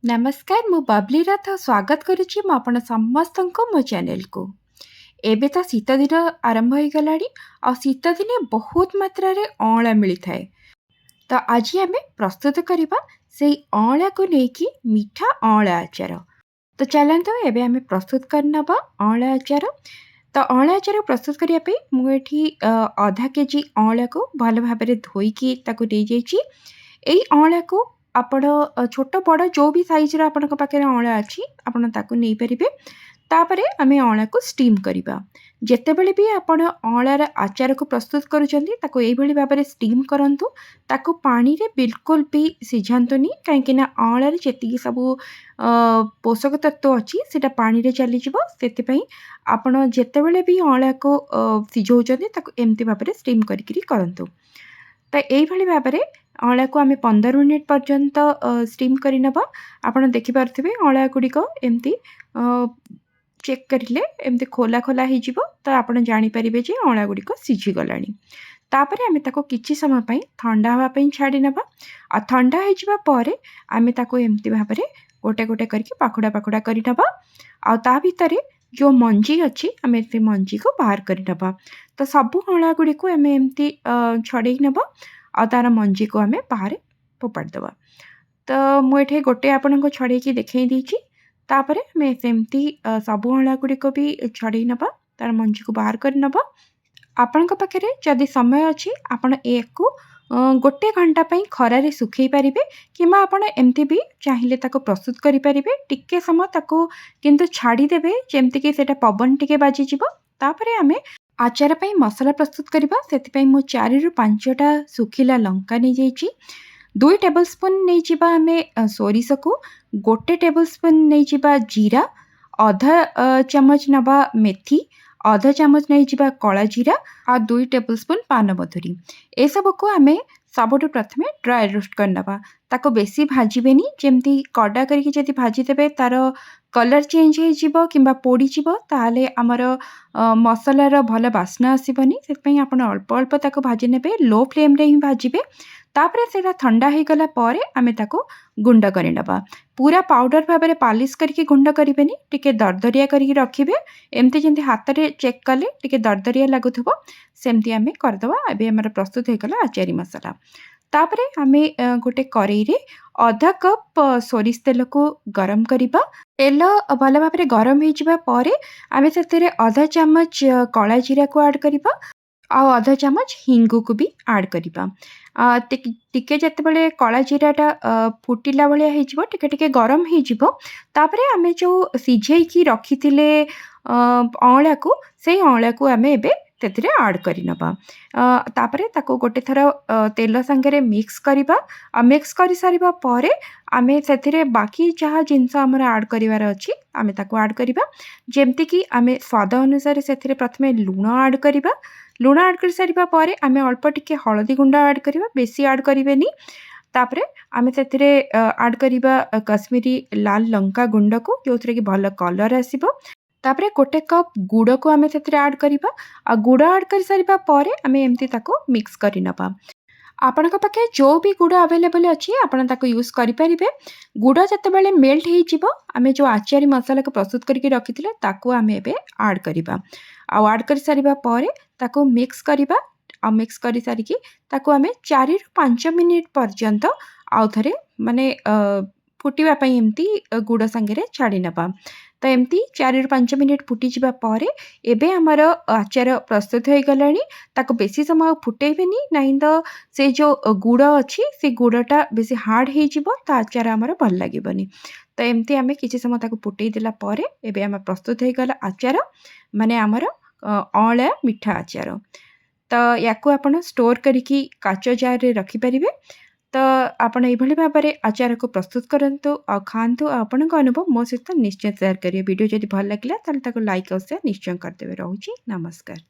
नमस्कार मु बबली रथ स्वागत करुच्ची मु आपण समस्त मो चैनल को। एबे तो शीत दिन आरंभ हो गलानी आ शीत दिने बहुत मात्रा रे अँला मिलता है। तो आज आम प्रस्तुत करवा से अँला को लेकिन मीठा अँला आचार। तो चलते एबे आम प्रस्तुत करनबा अँला आचार। तो अँला आचार प्रस्तुत करने मुझे आधा केजी अँला को भल भाव धोईकी नहीं जाइए। यही अँला को आपण छोट बड़ जो भी साइज आपण पाखे अँला अच्छी आपण ताकू नहीं पारे। तापर आम अँला को स्टीम करवा। जितेबले भी आपण अँलार आचार को प्रस्तुत करुँच भाव में स्टीम करूँ। ताकू पानी रे बिल्कुल भी सिझातुनि कहीं अँलार जी सब पोषक तत्व अच्छी से पानी रे चली से आपण जितेबले भी अँला को सिझाऊँ एमती भाव में स्टीम करूँ। तो यही भाव में अँला को आम 15 मिनिट पर्यंत स्टीम करनबा। आपण देखिपे अँला गुड़िक एमती चेक करें एमती खोला खोला हो तो आपड़ जापर जे अँला गुड़िक सीझीगला। तापर आम किसी समय ठंडा हाँपाई छाड़ी नवा। आ ठंडा होपर आम एमती भाव में गोटे गोटे करके पाखुड़ा पाखुड़ा करनबा। आ भितर जो मंजी अच्छी आम से मंजी को बाहर करनबा। तो सबू अँला गुड़िक आम एमती छड़े नवा आ तार मंजी को आम बाहर फोपाड़ दवा। तो मुझे गोटे आपण को छड़े देखई देछि। तापर आम सेमती सबू अँला गुड़िक भी छड़े नवा तार मंजी को बाहर कर नवा। आपण पाखे जदि समय अच्छी आपण एक गोटे घंटा खरारे सुखई पारे कि एमती भी चाहिए प्रस्तुत करें। टिके समय किंतु छाड़ीदेवे जमती से पवन टिके बाजिज। तापर आम आचार पाई मसला प्रस्तुत करवा। से मु 4 ରୁ 5टा सुखिला लंका नहीं जाइए। 2 टेबल स्पून नहीं जावा आम सोरिष को, 1 टेबल स्पून नहीं जावा जीरा, आधा चमच नवा मेथी, आधा चमच नहीं जावा कला जीरा आ 2 टेबल स्पून पान मधुरी। ए सब को आम सबुठ प्रथमे ड्राई रोस्ट करनबा। ताको बेसी भाजबेनी जेमती कड़ा करके जदि भाजीदेवे तार कलर चेंज हो किंबा पोड़ी ताले आमर मसलार भल बास्ना आसबनी। से आप अल्प अल्प ताको भाजी ने लो फ्लेम रे ही भाजबे। तापर से ठंडा हो गला परे आमे ताको गुंड करनबा। पूरा पाउडर भाव में पालिश करके गुंड करें। टिके दरदरिया करके रखिए एमती जमी हाथ में चेक कले टिके दरदरिया लगुव सेमती आम करदे। एबे हमर प्रस्तुत हो गला आचारी मसला। तापर आम गोटे कड़ई रे आधा कप सोरिष तेल को गरम करवा। तेल भल भाव में गरम हो आम से आधा चामच कला जीरा को ऐड करवा आ आधा चामच हिंगू को भी ऐड करवा। टिके जितेबाला कला जीराटा फुटिला भाया टिके टिके गरम होपर आम जो सिझे रखी अँला को से अँला को आम एबे तेरे ऐड करनबा। तापर ताको गोटे थर तेल सांगे मिक्स करवा। मिक्स कर सारिबा परे आमे से बाकी जहाँ जिनस आमर ऐड करिवार अछि आमे ताको ऐड करवा। जेमती कि आमे स्वाद अनुसार से प्रथमे लुण ऐड करवा। लुण ऐड कर सारिबा परे आमे अल्प टिके हळदी गुंड ऐड करवा, बेसी ऐड करिवेनी। तापर आमे से ऐड करवा कश्मीरी लाल लंका गुंड को जो कि भल कलर आसिबो। तापर 1 कप गुड़ को आम से ऐड करवा। आ गुड़ ऐड कर सारिबा परे आमे एमती ताको मिक्स करनबा। आपण पाखे जो भी गुड़ अवेलेबल अच्छी आपण ताको यूज करें। गुड़ जितेबाला मेल्ट हो आम जो आचारी मसला को प्रस्तुत करके रखी ताको आम एबे ऐड करवा। ऐड कर सारिबा परे ताको मिक्स करवा। आ मिक्स कर सारिकी ताको आम 4 ରୁ 5 मिनिट पर्यंत आउ थे माने फुटापी एमती गुड़ सांगे छाड़ी नवा। तो एमती 4 ରୁ 5 मिनिट फुटी जावा परे एबे हमर आचार प्रस्तुत हो गला। ताको बेसी समय फुटेबेनी नहीं तो से जो गुड़ अच्छी से गुड़टा बेसी हार्ड हो आचार आमर भल लगे। तो एमती आम किसी समय ताको फुटे देला परे एबे आम प्रस्तुत हो गला आचार माने आमर अँला मीठा आचार। तो या आपण स्टोर करिकी काच जार रे रखिपारे। तो आपण एभली भाव में आचार को प्रस्तुत करंतु आ खांतु। आपण अनुभव मो सहित निश्चय शेयर करिए। वीडियो जदि भल लगिला ताले ताको लाइक और शेयर निश्चय करदेवे। रहूची नमस्कार।